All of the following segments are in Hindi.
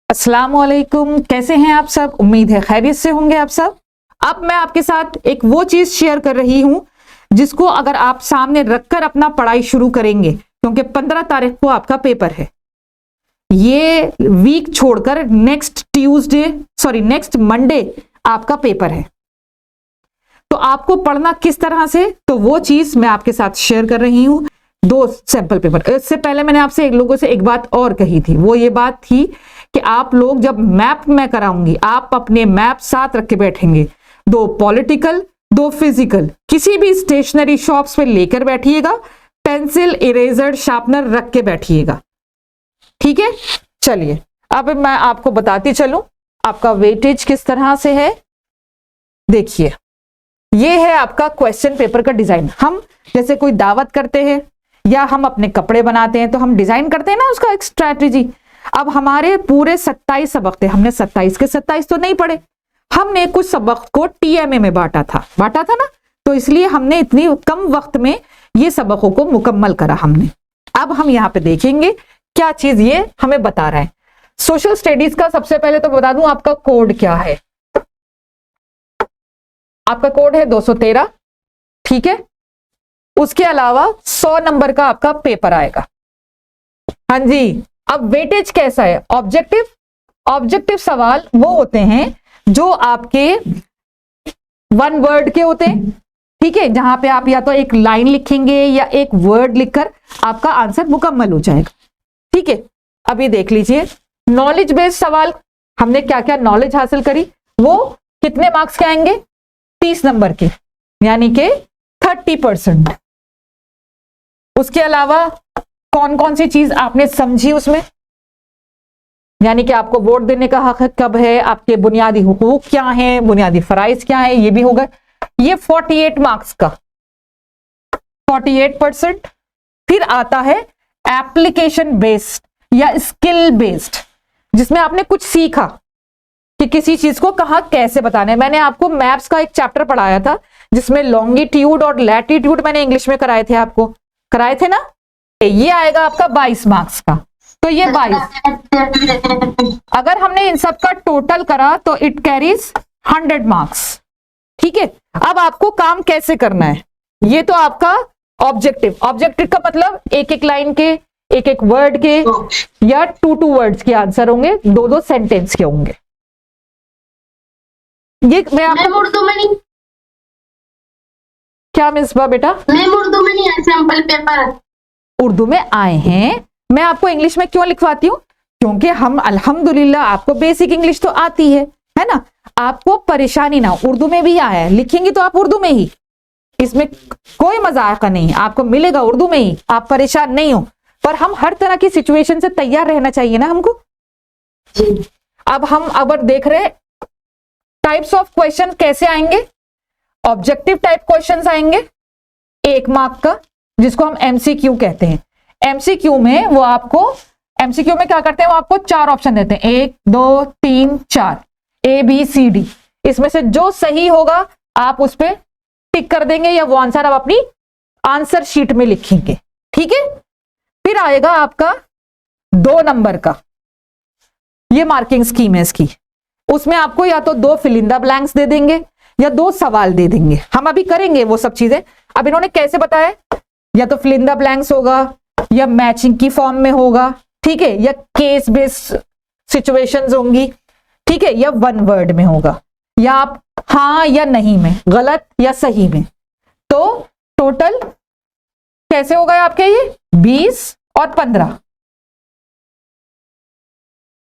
अस्सलाम वालेकुम, कैसे हैं आप सब। उम्मीद है खैरियत से होंगे आप सब। अब मैं आपके साथ एक वो चीज शेयर कर रही हूं जिसको अगर आप सामने रखकर अपना पढ़ाई शुरू करेंगे, क्योंकि 15 तारीख को आपका पेपर है। ये वीक छोड़कर नेक्स्ट मंडे आपका पेपर है। तो आपको पढ़ना किस तरह से, तो वो चीज मैं आपके साथ शेयर कर रही हूं। 2 सैंपल पेपर। इससे पहले मैंने आपसे एक लोगों से एक बात और कही थी, वो ये बात थी कि आप लोग जब मैप मैं कराऊंगी, आप अपने मैप साथ रख के बैठेंगे। 2 पॉलिटिकल, 2 फिजिकल। किसी भी स्टेशनरी शॉप्स पे लेकर बैठिएगा, पेंसिल, इरेजर, शार्पनर रख के बैठिएगा, ठीक है। चलिए अब मैं आपको बताती चलूं आपका वेटेज किस तरह से है। देखिए, ये है आपका क्वेश्चन पेपर का डिजाइन। हम जैसे कोई दावत करते हैं या हम अपने कपड़े बनाते हैं तो हम डिजाइन करते हैं ना उसका एक स्ट्रैटेजी। अब हमारे पूरे 27 सबक थे, हमने 27 के 27 तो नहीं पढ़े, हमने कुछ सबक को TMA में बांटा था ना, तो इसलिए हमने इतनी कम वक्त में ये सबकों को मुकम्मल करा हमने। अब हम यहाँ पे देखेंगे क्या चीज ये हमें बता रहा है। सोशल स्टडीज का सबसे पहले तो बता दूं आपका कोड क्या है। आपका कोड है 213, ठीक है। उसके अलावा 100 नंबर का आपका पेपर आएगा। हाँ जी। अब वेटेज कैसा है। ऑब्जेक्टिव सवाल वो होते हैं जो आपके 1 वर्ड के होते हैं, ठीक है, जहां पे आप या तो एक लाइन लिखेंगे या एक वर्ड लिखकर आपका आंसर मुकम्मल हो जाएगा, ठीक है। अभी देख लीजिए नॉलेज बेस्ड सवाल, हमने क्या क्या नॉलेज हासिल करी, वो कितने मार्क्स के आएंगे, 30 नंबर के, यानी कि 30%। उसके अलावा कौन कौन सी चीज आपने समझी उसमें, यानी कि आपको वोट देने का हक कब है, आपके बुनियादी हुकूक क्या हैं, बुनियादी फराइज क्या है, ये भी होगा। ये 48 मार्क्स का 48%। फिर आता है एप्लीकेशन बेस्ड या स्किल बेस्ड, जिसमें आपने कुछ सीखा कि किसी चीज को कहां कैसे बताना है। मैंने आपको मैप्स का एक चैप्टर पढ़ाया था जिसमें लॉन्गिट्यूड और लैटिट्यूड मैंने इंग्लिश में कराए थे, आपको कराए थे ना। ये आएगा आपका 22 मार्क्स का, तो ये 22। अगर हमने इन सब का टोटल करा तो इट कैरीज 100 मार्क्स, ठीक है। अब आपको काम कैसे करना है, ये तो आपका ऑब्जेक्टिव का मतलब एक एक लाइन के, एक एक वर्ड के या 2 वर्ड्स के आंसर होंगे, 2 सेंटेंस के होंगे। ये मैं आपको उर्दू में नहीं, क्या मिसबा बेटा, उर्दू में नहीं है सैंपल पेपर, उर्दू में आए हैं। मैं आपको इंग्लिश में क्यों लिखवाती हूँ, क्योंकि हम अल्हम्दुलिल्लाह आपको बेसिक इंग्लिश तो आती है ना। आपको परेशानी ना, उर्दू में भी आया है, लिखेंगे तो आप उर्दू में ही, इसमें कोई मजाक नहीं, आपको मिलेगा उर्दू में ही, आप परेशान नहीं हो। पर हम हर तरह की सिचुएशन से तैयार रहना चाहिए ना हमको। अब हम अगर देख रहे टाइप्स ऑफ क्वेश्चन कैसे आएंगे, ऑब्जेक्टिव टाइप क्वेश्चंस आएंगे 1 मार्क का, जिसको हम MCQ कहते हैं। MCQ में वो आपको, MCQ में क्या करते हैं, वो आपको 4 ऑप्शन देते हैं, 1 2 3 4, ABCD। इसमें से जो सही होगा आप उस पर टिक कर देंगे या वो आंसर आप अपनी आंसर शीट में लिखेंगे, ठीक है। फिर आएगा आपका 2 नंबर का, ये मार्किंग स्कीम है इसकी। उसमें आपको या तो 2 फिल इन द ब्लैंक्स दे देंगे या 2 सवाल दे देंगे। हम अभी करेंगे वो सब चीजें। अब इन्होंने कैसे बताया, या तो फिल इन द ब्लैंक्स होगा या मैचिंग की फॉर्म में होगा, ठीक है, या केस बेस्ड सिचुएशंस होंगी, ठीक है, या 1 वर्ड में होगा, या आप हाँ या नहीं में, गलत या सही में। तो टोटल कैसे होगा आपके, ये 20 और 15।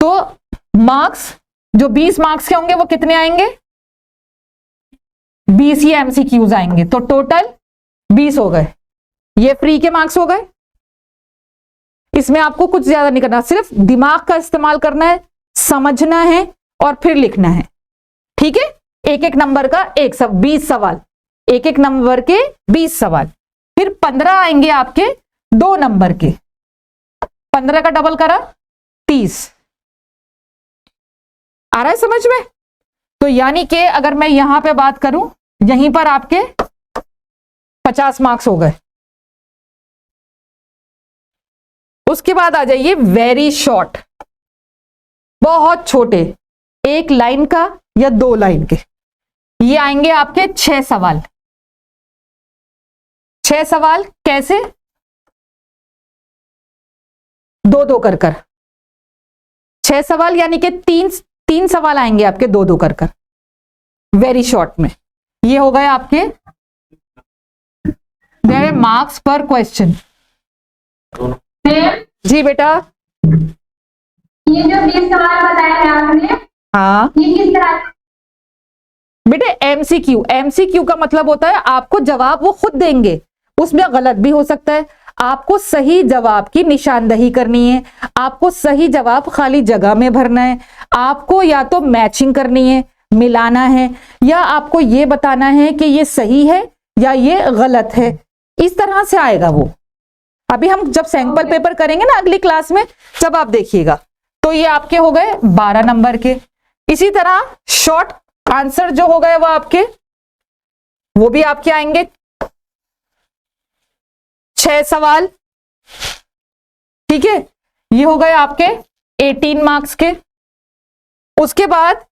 तो मार्क्स जो 20 मार्क्स के होंगे वो कितने आएंगे, 20 ही MCQs आएंगे, तो टोटल 20 हो गए। ये फ्री के मार्क्स हो गए। इसमें आपको कुछ ज्यादा नहीं करना, सिर्फ दिमाग का इस्तेमाल करना है, समझना है और फिर लिखना है, ठीक है। एक एक नंबर का 20 सवाल, एक एक नंबर के 20 सवाल। फिर 15 आएंगे आपके 2 नंबर के, 15 का डबल करा 30। आ रहा है समझ में। तो यानी कि अगर मैं यहां पे बात करूं, यहीं पर आपके 50 मार्क्स हो गए। उसके बाद आ जाइए वेरी शॉर्ट, बहुत छोटे, 1 लाइन का या 2 लाइन के, ये आएंगे आपके 6 सवाल। 6 सवाल कैसे? 2-2 कर कर 6 सवाल, यानी कि 3 सवाल आएंगे आपके 2-2 कर कर, वेरी शॉर्ट में। ये हो गए आपके देयर मार्क्स पर क्वेश्चन। जी बेटा, ये जो 20 सवाल बताए हैं आपने, हाँ ये किस तरह? बेटे एमसीक्यू, एमसीक्यू का मतलब होता है आपको जवाब वो खुद देंगे, उसमें गलत भी हो सकता है, आपको सही जवाब की निशानदही करनी है, आपको सही जवाब खाली जगह में भरना है, आपको या तो मैचिंग करनी है, मिलाना है, या आपको ये बताना है कि ये सही है या ये गलत है। इस तरह से आएगा वो। अभी हम जब सैंपल पेपर करेंगे ना अगली क्लास में, जब आप देखिएगा, तो ये आपके हो गए 12 नंबर के। इसी तरह शॉर्ट आंसर जो हो गए वो आपके, वो भी आपके आएंगे 6 सवाल, ठीक है। ये हो गए आपके 18 मार्क्स के। उसके बाद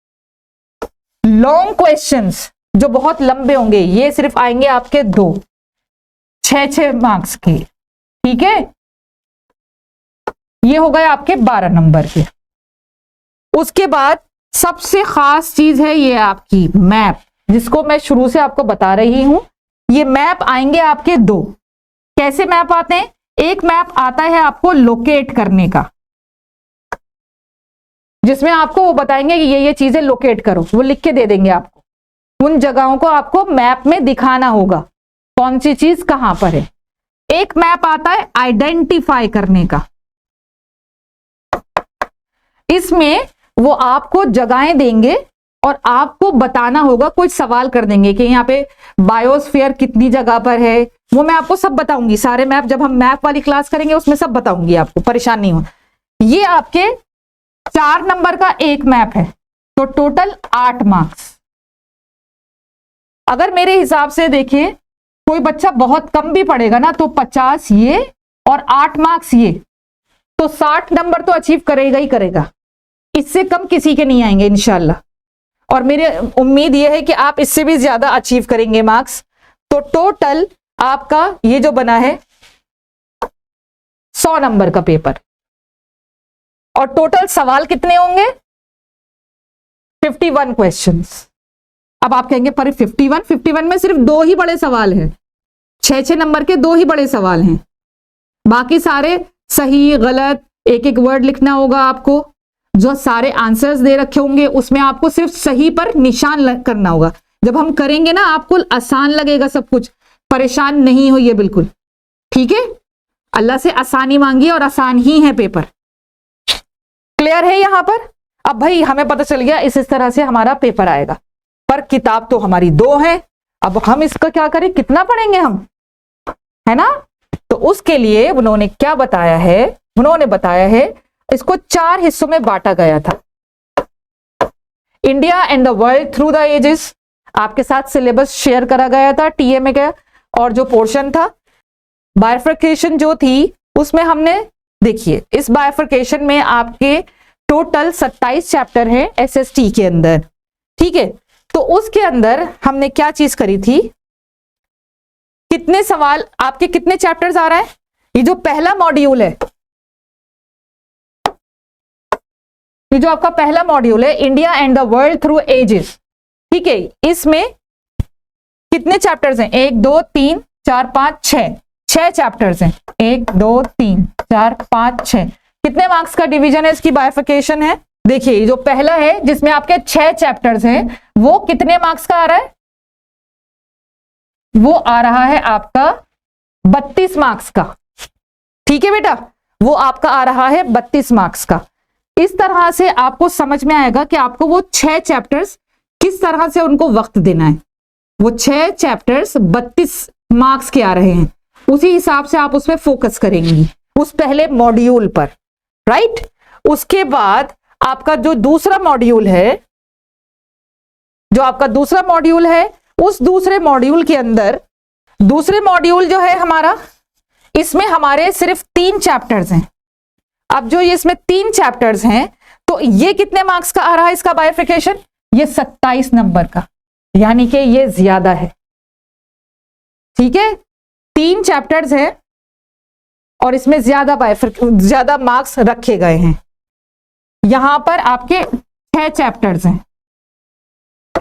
लॉन्ग क्वेश्चंस जो बहुत लंबे होंगे, ये सिर्फ आएंगे आपके 2, 6-6 मार्क्स के, ठीक है। ये हो गए आपके 12 नंबर के। उसके बाद सबसे खास चीज है ये आपकी मैप, जिसको मैं शुरू से आपको बता रही हूं। ये मैप आएंगे आपके 2। कैसे मैप आते हैं? एक मैप आता है आपको लोकेट करने का, जिसमें आपको वो बताएंगे कि ये चीजें लोकेट करो, वो लिख के दे देंगे आपको। उन जगहों को आपको मैप में दिखाना होगा कौन सी चीज कहां पर है। एक मैप आता है आइडेंटिफाई करने का, इसमें वो आपको जगहें देंगे और आपको बताना होगा, कुछ सवाल कर देंगे कि यहाँ पे बायोस्फीयर कितनी जगह पर है, वो मैं आपको सब बताऊंगी। सारे मैप जब हम मैप वाली क्लास करेंगे उसमें सब बताऊंगी आपको, परेशान नहीं हो। ये आपके 4 नंबर का एक मैप है, तो टोटल 8 मार्क्स। अगर मेरे हिसाब से देखिए कोई बच्चा बहुत कम भी पढ़ेगा ना, तो 50 ये और 8 मार्क्स ये, तो 60 नंबर तो अचीव करेगा ही करेगा। इससे कम किसी के नहीं आएंगे इंशाल्लाह, और मेरी उम्मीद यह है कि आप इससे भी ज्यादा अचीव करेंगे मार्क्स। तो टोटल आपका ये जो बना है 100 नंबर का पेपर, और टोटल सवाल कितने होंगे? 51 क्वेश्चंस। अब आप कहेंगे पर 51 में सिर्फ 2 ही बड़े सवाल हैं, 6-6 नंबर के 2 ही बड़े सवाल हैं, बाकी सारे सही गलत एक एक वर्ड लिखना होगा आपको। जो सारे आंसर्स दे रखे होंगे उसमें आपको सिर्फ सही पर निशान करना होगा। जब हम करेंगे ना आपको आसान लगेगा सब कुछ, परेशान नहीं होइए बिल्कुल, ठीक है। अल्लाह से आसानी मांगिए और आसान ही है पेपर। क्लियर है यहां पर? अब भाई हमें पता चल गया इस तरह से हमारा पेपर आएगा, पर किताब तो हमारी 2 है। अब हम इसका क्या करें, कितना पढ़ेंगे हम, है ना। तो उसके लिए उन्होंने क्या बताया है, उन्होंने बताया है इसको 4 हिस्सों में बांटा गया था। India and the world through the ages, आपके साथ सिलेबस शेयर करा गया था टीएमए का, और जो पोर्शन था बाइफरकेशन जो थी उसमें हमने, देखिए इस बाइफरकेशन में आपके टोटल 27 चैप्टर हैं एसएसटी के अंदर, ठीक है। तो उसके अंदर हमने क्या चीज करी थी, कितने सवाल आपके, कितने चैप्टर्स आ रहा है। ये जो पहला मॉड्यूल है, ये जो आपका पहला मॉड्यूल है India and the world through ages, ठीक है, इसमें कितने चैप्टर्स हैं? 1 2 3 4 5 6 चैप्टर्स हैं। 1 2 3 4 5 6। कितने मार्क्स का डिवीजन है, इसकी बाइफिकेशन है? देखिए जो पहला है जिसमें आपके 6 चैप्टर्स हैं, वो कितने मार्क्स का आ रहा है? वो आ रहा है आपका 32 मार्क्स का, ठीक है बेटा, वो आपका आ रहा है 32 मार्क्स का। इस तरह से आपको समझ में आएगा कि आपको वो 6 चैप्टर्स किस तरह से उनको वक्त देना है। वो 6 चैप्टर्स 32 मार्क्स के आ रहे हैं, उसी हिसाब से आप उसमें फोकस करेंगी उस पहले मॉड्यूल पर, राइट। उसके बाद आपका जो दूसरा मॉड्यूल है, जो आपका दूसरा मॉड्यूल है, उस दूसरे मॉड्यूल के अंदर, दूसरे मॉड्यूल जो है हमारा, इसमें हमारे सिर्फ 3 चैप्टर्स हैं। अब जो ये इसमें 3 चैप्टर्स हैं, तो ये कितने मार्क्स का आ रहा है इसका बाइफिकेशन? ये 27 नंबर का, यानी कि ये ज्यादा है। ठीक है, 3 चैप्टर्स है और इसमें ज्यादा मार्क्स रखे गए हैं। यहां पर आपके 6 चैप्टर्स हैं,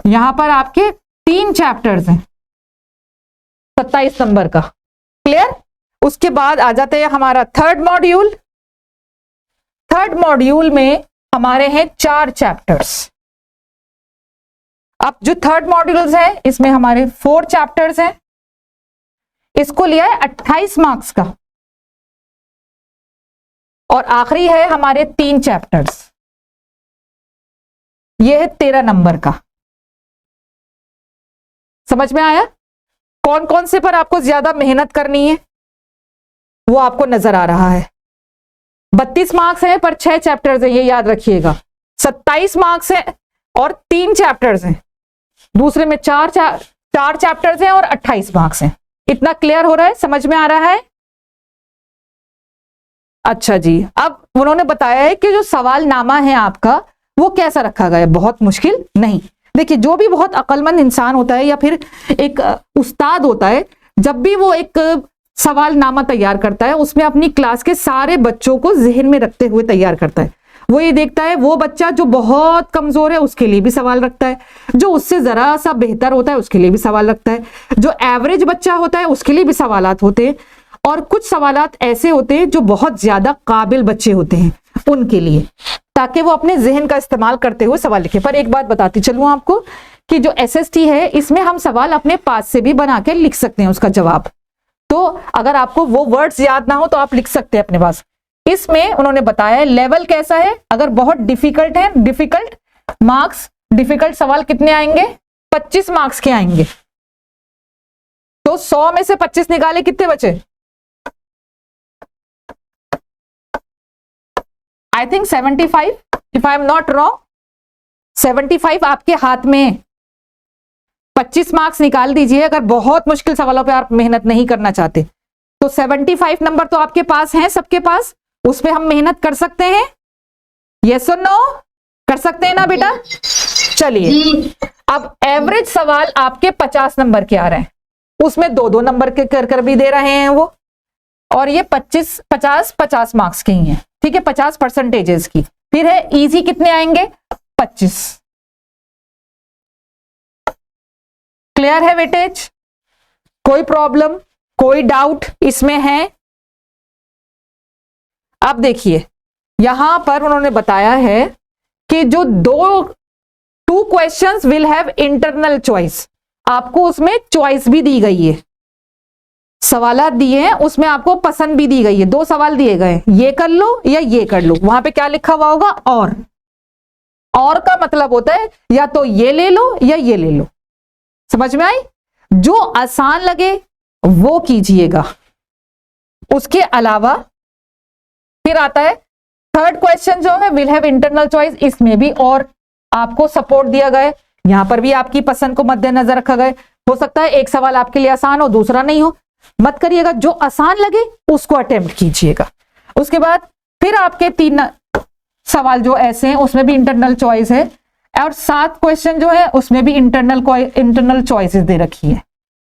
यहां पर आपके 3 चैप्टर्स हैं, 27 नंबर का। क्लियर? उसके बाद आ जाते हैं हमारा थर्ड मॉड्यूल। थर्ड मॉड्यूल में हमारे हैं 4 चैप्टर्स। अब जो थर्ड मॉड्यूल्स है इसमें हमारे 4 चैप्टर्स हैं। इसको लिया है 28 मार्क्स का, और आखिरी है हमारे 3 चैप्टर्स, ये है 13 नंबर का। समझ में आया? कौन कौन से पर आपको ज्यादा मेहनत करनी है वो आपको नजर आ रहा है। 32 मार्क्स हैं पर 6 चैप्टर्स हैं, ये याद रखिएगा। 27 मार्क्स हैं और 3 चैप्टर्स हैं। दूसरे में 4 चैप्टर्स हैं और 28 मार्क्स हैं। इतना क्लियर हो रहा है? समझ में आ रहा है? अच्छा जी, अब उन्होंने बताया है कि जो सवाल नामा है आपका वो कैसा रखा गया है। बहुत मुश्किल नहीं। देखिए, जो भी बहुत अक्लमंद इंसान होता है या फिर एक उस्ताद होता है, जब भी वो एक सवाल नामा तैयार करता है उसमें अपनी क्लास के सारे बच्चों को जहन में रखते हुए तैयार करता है। वो ये देखता है वो बच्चा जो बहुत कमजोर है उसके लिए भी सवाल रखता है, जो उससे जरा सा बेहतर होता है उसके लिए भी सवाल रखता है, जो एवरेज बच्चा होता है उसके लिए भी सवालात होते हैं, और कुछ सवालात ऐसे होते हैं जो बहुत ज्यादा काबिल बच्चे होते हैं उनके लिए, ताकि वो अपने जहन का इस्तेमाल करते हुए सवाल लिखे। पर एक बात बताती चलूं आपको कि जो SST है इसमें हम सवाल अपने पास से भी बना के लिख सकते हैं उसका जवाब। तो अगर आपको वो वर्ड्स याद ना हो तो आप लिख सकते हैं अपने पास। इसमें उन्होंने बताया लेवल कैसा है। अगर बहुत डिफिकल्ट है, डिफिकल्ट मार्क्स, डिफिकल्ट सवाल कितने आएंगे? 25 मार्क्स के आएंगे। तो 100 में से 25 निकाले, कितने बचे? I think 75, if I am not wrong. 75 आपके हाथ में। 25 मार्क्स निकाल दीजिए अगर बहुत मुश्किल सवालों पे आप मेहनत नहीं करना चाहते तो। 75 नंबर तो आपके पास हैं, सबके पास। उस पे हम मेहनत कर सकते हैं। यस और नो? कर सकते हैं ना बेटा? चलिए, अब एवरेज सवाल आपके 50 नंबर के आ रहे हैं, उसमें 2-2 नंबर के कर भी दे रहे हैं वो, और ये 50 मार्क्स के ही हैं। ठीक है, 50% की। फिर है इजी, कितने आएंगे? 25। क्लियर है वेटेज? कोई प्रॉब्लम, कोई डाउट इसमें है? अब देखिए, यहां पर उन्होंने बताया है कि जो 2 questions will have internal choice. आपको उसमें चॉइस भी दी गई है, सवालात दिए हैं उसमें आपको पसंद भी दी गई है। 2 सवाल दिए गए, ये कर लो या ये कर लो। वहां पे क्या लिखा हुआ होगा? और का मतलब होता है या तो ये ले लो या ये ले लो। समझ में आई? जो आसान लगे वो कीजिएगा। उसके अलावा फिर आता है थर्ड क्वेश्चन जो है विल हैव इंटरनल चॉइस। इसमें भी और आपको सपोर्ट दिया गया है, यहां पर भी आपकी पसंद को मद्देनजर रखा गया। हो सकता है एक सवाल आपके लिए आसान हो, दूसरा नहीं हो, मत करिएगा। जो आसान लगे उसको अटेम्प्ट कीजिएगा। उसके बाद फिर आपके 3 सवाल जो ऐसे हैं उसमें भी इंटरनल चॉइस है, और 7 क्वेश्चन जो है उसमें भी इंटरनल चॉइसेस दे रखी है।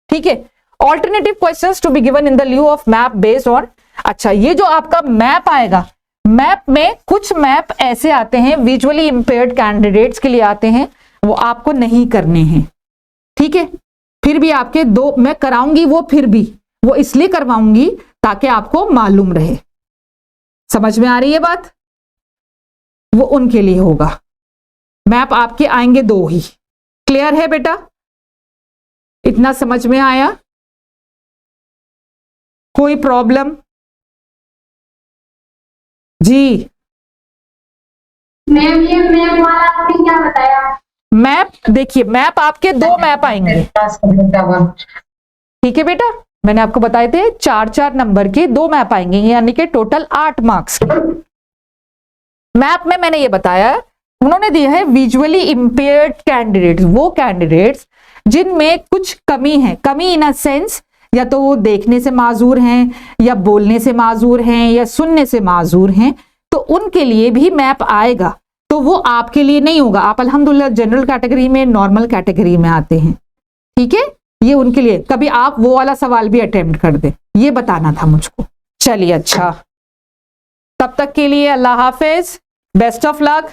ठीक है, alternative questions to be given in the लिeu ऑफ मैप बेस्ड ऑन। अच्छा, ये जो आपका मैप आएगा, मैप में कुछ मैप ऐसे आते हैं विजुअली इंपेयर्ड कैंडिडेट्स के लिए आते हैं, वो आपको नहीं करने हैं। ठीक है, फिर भी आपके 2 मैं कराऊंगी, वो फिर भी वो इसलिए करवाऊंगी ताकि आपको मालूम रहे। समझ में आ रही है बात? वो उनके लिए होगा। मैप आपके आएंगे 2 ही। क्लियर है बेटा? इतना समझ में आया? कोई प्रॉब्लम? जी मैम, ये मैम वाला आपने क्या बताया? मैप, देखिए मैप आपके 2 मैप आएंगे। ठीक है बेटा, मैंने आपको बताए थे 4-4 नंबर के 2 मैप आएंगे, यानी कि टोटल 8 मार्क्स के। मैप में मैंने ये बताया, उन्होंने दिया है विजुअली इंपेयर्ड कैंडिडेट्स, वो कैंडिडेट्स जिनमें कुछ कमी है। कमी इन अ सेंस, या तो वो देखने से माजूर हैं, या बोलने से माजूर हैं, या सुनने से माजूर हैं, तो उनके लिए भी मैप आएगा। तो वो आपके लिए नहीं होगा। आप अल्हम्दुलिल्लाह जनरल कैटेगरी में, नॉर्मल कैटेगरी में आते हैं, ठीक है। ये उनके लिए, कभी आप वो वाला सवाल भी अटेम्प्ट कर दे, ये बताना था मुझको। चलिए अच्छा, तब तक के लिए अल्लाह हाफिज, बेस्ट ऑफ लक।